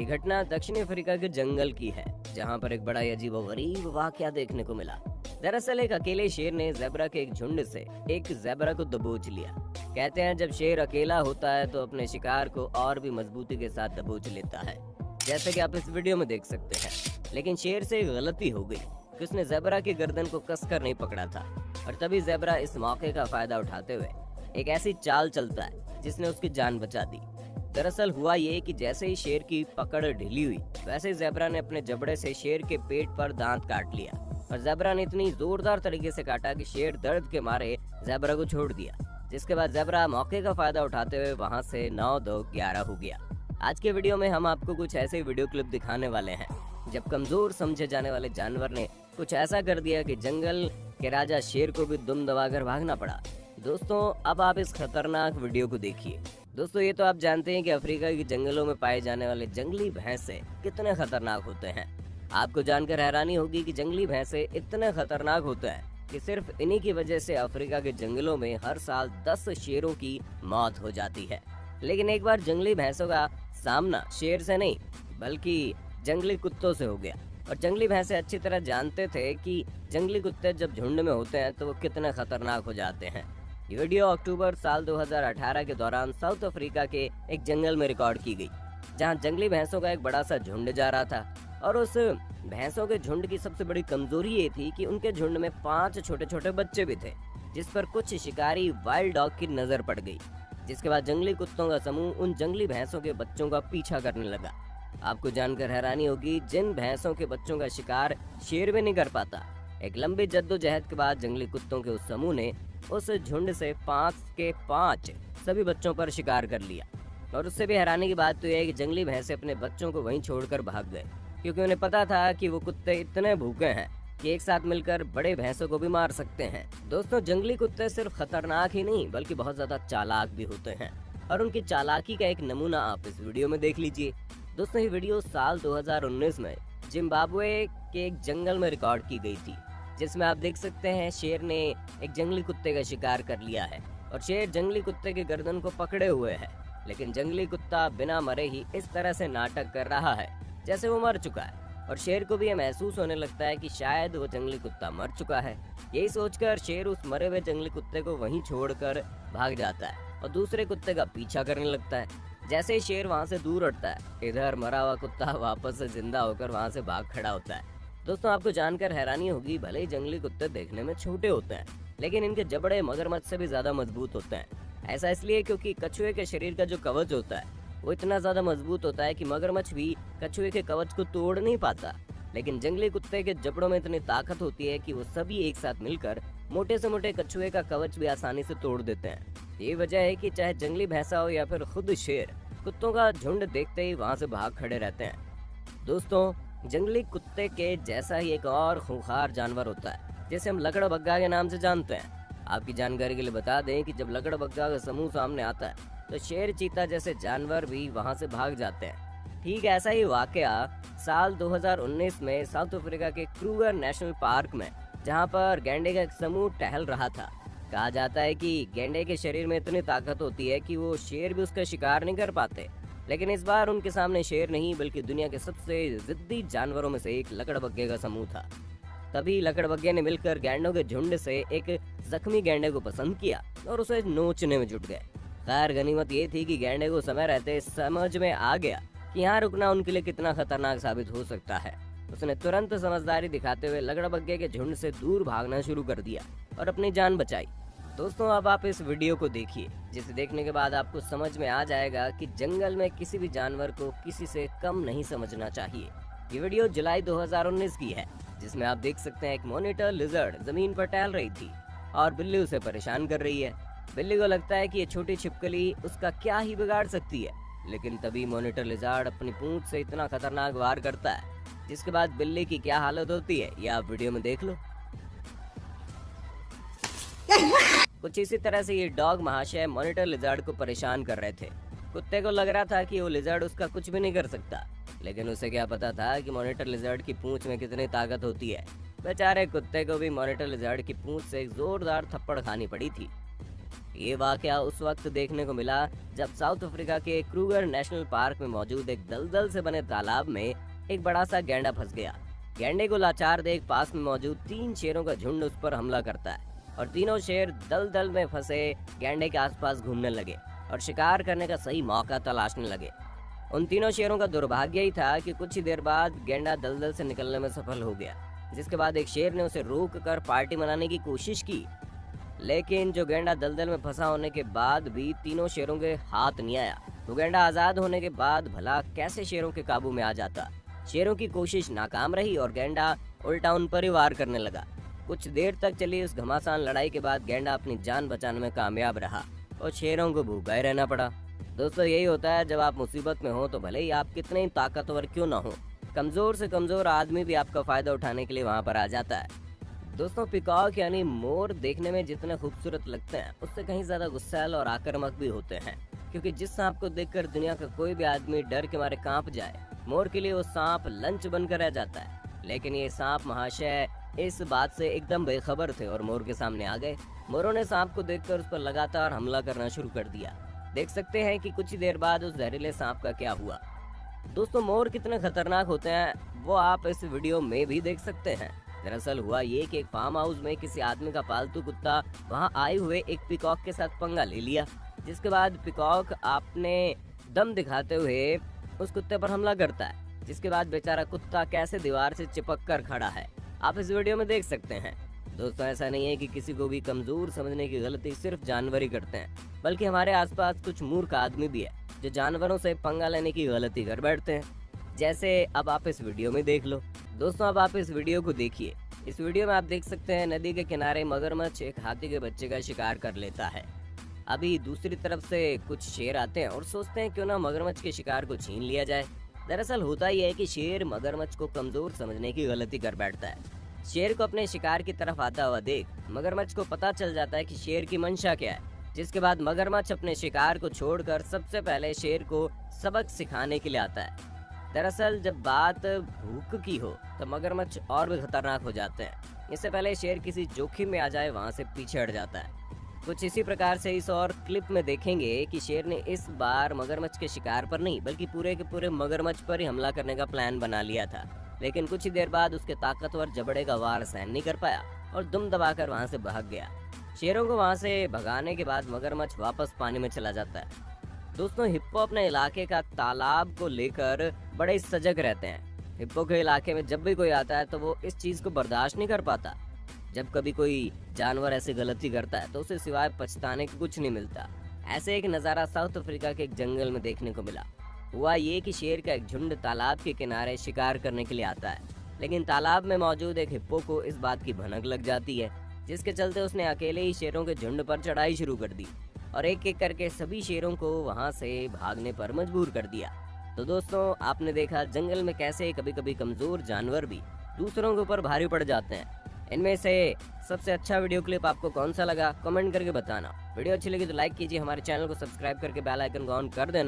ये घटना दक्षिण अफ्रीका के जंगल की है, जहां पर एक बड़ा अजीबोगरीब वाकया देखने को मिला। दरअसल एक अकेले शेर ने ज़ेबरा के एक झुंड से एक ज़ेबरा को दबोच लिया। कहते हैं जब शेर अकेला होता है तो अपने शिकार को और भी मजबूती के साथ दबोच लेता है, जैसे कि आप इस वीडियो में देख सकते हैं। लेकिन शेर से गलती हो गई कि उसने ज़ेबरा की गर्दन को कसकर नहीं पकड़ा था, और तभी ज़ेबरा इस मौके का फायदा उठाते हुए एक ऐसी चाल चलता है जिसने उसकी जान बचा दी। दरअसल हुआ ये कि जैसे ही शेर की पकड़ ढीली हुई, वैसे ही ज़ेबरा ने अपने जबड़े से शेर के पेट पर दांत काट लिया, और ज़ेबरा ने इतनी जोरदार तरीके से काटा कि शेर दर्द के मारे ज़ेबरा को छोड़ दिया। जिसके बाद ज़ेबरा मौके का फायदा उठाते हुए वहां से 9-2-11 हो गया। आज के वीडियो में हम आपको कुछ ऐसे वीडियो क्लिप दिखाने वाले हैं जब कमजोर समझे जाने वाले जानवर ने कुछ ऐसा कर दिया कि जंगल के राजा शेर को भी दुम दबाकर भागना पड़ा। दोस्तों, अब आप इस खतरनाक वीडियो को देखिए। दोस्तों, ये तो आप जानते हैं कि अफ्रीका के जंगलों में पाए जाने वाले जंगली भैंसे कितने खतरनाक होते हैं। आपको जानकर हैरानी होगी कि जंगली भैंसे इतने खतरनाक होते हैं कि सिर्फ इन्हीं की वजह से अफ्रीका के जंगलों में हर साल 10 शेरों की मौत हो जाती है। लेकिन एक बार जंगली भैंसों का सामना शेर से नहीं बल्कि जंगली कुत्तों से हो गया, और जंगली भैंसे अच्छी तरह जानते थे कि जंगली कुत्ते जब झुंड में होते हैं तो वो कितने खतरनाक हो जाते हैं। ये वीडियो अक्टूबर साल 2018 के दौरान साउथ अफ्रीका के एक जंगल में रिकॉर्ड की गई, जहां जंगली भैंसों का एक बड़ा सा झुंड जा रहा था। और उस भैंसों के झुंड की सबसे बड़ी कमजोरी ये थी कि उनके झुंड में 5 छोटे छोटे बच्चे भी थे, जिस पर कुछ शिकारी वाइल्ड डॉग की नजर पड़ गई। जिसके बाद जंगली कुत्तों का समूह उन जंगली भैंसों के बच्चों का पीछा करने लगा। आपको जानकर हैरानी होगी, जिन भैंसों के बच्चों का शिकार शेर भी नहीं कर पाता। एक लंबी जद्दोजहद के बाद जंगली कुत्तों के उस समूह ने उस झुंड से 5 के 5 सभी बच्चों पर शिकार कर लिया। और उससे भी हैरानी की बात तो यह है कि जंगली भैंसे अपने बच्चों को वहीं छोड़कर भाग गए, क्योंकि उन्हें पता था कि वो कुत्ते इतने भूखे हैं कि एक साथ मिलकर बड़े भैंसों को भी मार सकते हैं। दोस्तों, जंगली कुत्ते सिर्फ खतरनाक ही नहीं बल्कि बहुत ज्यादा चालाक भी होते हैं, और उनकी चालाकी का एक नमूना आप इस वीडियो में देख लीजिए। दोस्तों, ये वीडियो साल 2019 में जिम्बाब्वे के एक जंगल में रिकॉर्ड की गई थी, जिसमें आप देख सकते हैं शेर ने एक जंगली कुत्ते का शिकार कर लिया है, और शेर जंगली कुत्ते के गर्दन को पकड़े हुए है। लेकिन जंगली कुत्ता बिना मरे ही इस तरह से नाटक कर रहा है जैसे वो मर चुका है, और शेर को भी यह महसूस होने लगता है कि शायद वो जंगली कुत्ता मर चुका है। यही सोचकर शेर उस मरे हुए जंगली कुत्ते को वहीं छोड़कर भाग जाता है और दूसरे कुत्ते का पीछा करने लगता है। जैसे ही शेर वहां से दूर हटता है, इधर मरा हुआ कुत्ता वापस से जिंदा होकर वहां से भाग खड़ा होता है। दोस्तों, आपको जानकर हैरानी होगी, भले ही जंगली कुत्ते देखने में छोटे होते हैं, लेकिन इनके जबड़े मगरमच्छ से भी ज्यादा मजबूत होते हैं। ऐसा इसलिए क्योंकि कछुए के शरीर का जो कवच होता है वो इतना ज्यादा मजबूत होता है कि मगरमच्छ भी कछुए के कवच को तोड़ नहीं पाता। लेकिन जंगली कुत्ते के जबड़ों में इतनी ताकत होती है कि वो सभी एक साथ मिलकर मोटे से मोटे कछुए का कवच भी आसानी से तोड़ देते हैं। ये वजह है कि चाहे जंगली भैंसा हो या फिर खुद शेर, कुत्तों का झुंड देखते ही वहां से भाग खड़े रहते हैं। दोस्तों, जंगली कुत्ते के जैसा ही एक और खूंखार जानवर होता है जिसे हम लकड़बग्गा के नाम से जानते हैं। आपकी जानकारी के लिए बता दें कि जब लकड़बग्गा का समूह सामने आता है तो शेर, चीता जैसे जानवर भी वहां से भाग जाते हैं। ठीक ऐसा ही वाकया साल 2019 में साउथ अफ्रीका के क्रूगर नेशनल पार्क में, जहां पर गैंडे का एक समूह टहल रहा था। कहा जाता है कि गैंडे के शरीर में इतनी ताकत होती है कि वो शेर भी उसका शिकार नहीं कर पाते। लेकिन इस बार उनके सामने शेर नहीं बल्कि दुनिया के सबसे जिद्दी जानवरों में से एक लकड़बग्गे का समूह था। तभी लकड़बग्गे ने मिलकर गैंडों के झुंड से एक जख्मी गैंडे को पसंद किया और उसे नोचने में जुट गए। खैर, गनीमत ये थी कि गैंडे को समय रहते समझ में आ गया कि यहाँ रुकना उनके लिए कितना खतरनाक साबित हो सकता है। उसने तुरंत समझदारी दिखाते हुए लकड़बग्गे के झुंड से दूर भागना शुरू कर दिया और अपनी जान बचाई। दोस्तों, अब आप इस वीडियो को देखिए, जिसे देखने के बाद आपको समझ में आ जाएगा कि जंगल में किसी भी जानवर को किसी से कम नहीं समझना चाहिए। ये वीडियो जुलाई 2019 की है, जिसमें आप देख सकते हैं एक मॉनिटर लिजर्ड जमीन पर टहल रही थी और बिल्ली उसे परेशान कर रही है। बिल्ली को लगता है कि ये छोटी छिपकली उसका क्या ही बिगाड़ सकती है, लेकिन तभी मॉनिटर लिजर्ड अपनी पूंछ से इतना खतरनाक वार करता है, जिसके बाद बिल्ली की क्या हालत होती है ये आप वीडियो में देख लो। कुछ इसी तरह से ये डॉग महाशय मॉनिटर लिजर्ड को परेशान कर रहे थे। कुत्ते को लग रहा था कि वो लिजर्ड उसका कुछ भी नहीं कर सकता, लेकिन उसे क्या पता था कि मॉनिटर लिजर्ड की पूंछ में कितनी ताकत होती है। बेचारे कुत्ते को भी मॉनिटर लिजर्ड की पूंछ से एक जोरदार थप्पड़ खानी पड़ी थी। ये वाकया उस वक्त देखने को मिला जब साउथ अफ्रीका के क्रूगर नेशनल पार्क में मौजूद एक दलदल से बने तालाब में एक बड़ा सा गैंडा फंस गया। गैंडे को लाचार देख पास में मौजूद 3 शेरों का झुंड उस पर हमला करता है और तीनों शेर दलदल में फंसे गैंडे के आसपास घूमने लगे और शिकार करने का सही मौका तलाशने लगे। उन तीनों शेरों का दुर्भाग्य ही था कि कुछ ही देर बाद गैंडा दलदल से निकलने में सफल हो गया, जिसके बाद एक शेर ने उसे रोक कर पार्टी मनाने की कोशिश की। लेकिन जो गैंडा दलदल में फंसा होने के बाद भी तीनों शेरों के हाथ नहीं आया, तो गैंडा आजाद होने के बाद भला कैसे शेरों के काबू में आ जाता। शेरों की कोशिश नाकाम रही और गैंडा उल्टा उन पर ही वार करने लगा। कुछ देर तक चली उस घमासान लड़ाई के बाद गैंडा अपनी जान बचाने में कामयाब रहा और शेरों को भूखा ही रहना पड़ा। दोस्तों, यही होता है जब आप मुसीबत में हो तो भले ही आप कितने ही ताकतवर क्यों ना हो, कमजोर से कमजोर आदमी भी आपका फायदा उठाने के लिए वहां पर आ जाता है। दोस्तों, पिकॉक यानी मोर देखने में जितने खूबसूरत लगते हैं उससे कहीं ज्यादा गुस्सैल और आक्रामक भी होते हैं, क्योंकि जिस सांप को देखकर दुनिया का कोई भी आदमी डर के मारे कांप जाए, मोर के लिए वो सांप लंच बनकर रह जाता है। लेकिन ये सांप महाशय इस बात से एकदम बेखबर थे और मोर के सामने आ गए। मोरों ने सांप को देखकर उस पर लगातार हमला करना शुरू कर दिया। देख सकते हैं कि कुछ ही देर बाद उस जहरीले सांप का क्या हुआ। दोस्तों, मोर कितने खतरनाक होते हैं वो आप इस वीडियो में भी देख सकते हैं। दरअसल हुआ ये कि एक फार्म हाउस में किसी आदमी का पालतू कुत्ता वहां आए हुए एक पिकॉक के साथ पंगा ले लिया, जिसके बाद पिकॉक अपने दम दिखाते हुए उस कुत्ते पर हमला करता है, जिसके बाद बेचारा कुत्ता कैसे दीवार से चिपक कर खड़ा है आप इस वीडियो में देख सकते हैं। दोस्तों, ऐसा नहीं है कि किसी को भी कमजोर समझने की गलती सिर्फ जानवर ही करते हैं, बल्कि हमारे आसपास कुछ मूर्ख आदमी भी है जो जानवरों से पंगा लेने की गलती कर बैठते हैं, जैसे अब आप इस वीडियो में देख लो। दोस्तों, अब आप इस वीडियो को देखिए। इस वीडियो में आप देख सकते हैं नदी के किनारे मगरमच्छ एक हाथी के बच्चे का शिकार कर लेता है। अभी दूसरी तरफ से कुछ शेर आते हैं और सोचते हैं क्यों ना मगरमच्छ के शिकार को छीन लिया जाए। दरअसल होता यह है कि शेर मगरमच्छ को कमजोर समझने की गलती कर बैठता है। शेर को अपने शिकार की तरफ आता हुआ देख मगरमच्छ को पता चल जाता है कि शेर की मंशा क्या है, जिसके बाद मगरमच्छ अपने शिकार को छोड़कर सबसे पहले शेर को सबक सिखाने के लिए आता है। दरअसल जब बात भूख की हो तो मगरमच्छ और भी खतरनाक हो जाते हैं। इससे पहले शेर किसी जोखिम में आ जाए वहां से पीछे हट जाता है। कुछ इसी प्रकार से इस और क्लिप में देखेंगे कि शेर ने इस बार मगरमच्छ के शिकार पर नहीं बल्कि पूरे के पूरे मगरमच्छ पर ही हमला करने का प्लान बना लिया था। लेकिन कुछ ही देर बाद उसके ताकतवर जबड़े का वार सहन नहीं कर पाया और दुम दबाकर वहां से भाग गया। शेरों को वहां से भगाने के बाद मगरमच्छ वापस पानी में चला जाता है। दोस्तों, हिप्पो अपने इलाके का तालाब को लेकर बड़े सजग रहते हैं। हिप्पो के इलाके में जब भी कोई आता है तो वो इस चीज को बर्दाश्त नहीं कर पाता। जब कभी कोई जानवर ऐसी गलती करता है तो उसे सिवाय पछताने को कुछ नहीं मिलता। ऐसे एक नज़ारा साउथ अफ्रीका के एक जंगल में देखने को मिला। हुआ ये कि शेर का एक झुंड तालाब के किनारे शिकार करने के लिए आता है, लेकिन तालाब में मौजूद एक हिप्पो को इस बात की भनक लग जाती है, जिसके चलते उसने अकेले ही शेरों के झुंड पर चढ़ाई शुरू कर दी और एक एक करके सभी शेरों को वहां से भागने पर मजबूर कर दिया। तो दोस्तों, आपने देखा जंगल में कैसे कभी कभी कमजोर जानवर भी दूसरों के ऊपर भारी पड़ जाते हैं। इनमें से सबसे अच्छा वीडियो क्लिप आपको कौन सा लगा कमेंट करके बताना। वीडियो अच्छी लगी तो लाइक कीजिए, हमारे चैनल को सब्सक्राइब करके बेल आइकन को ऑन कर देना।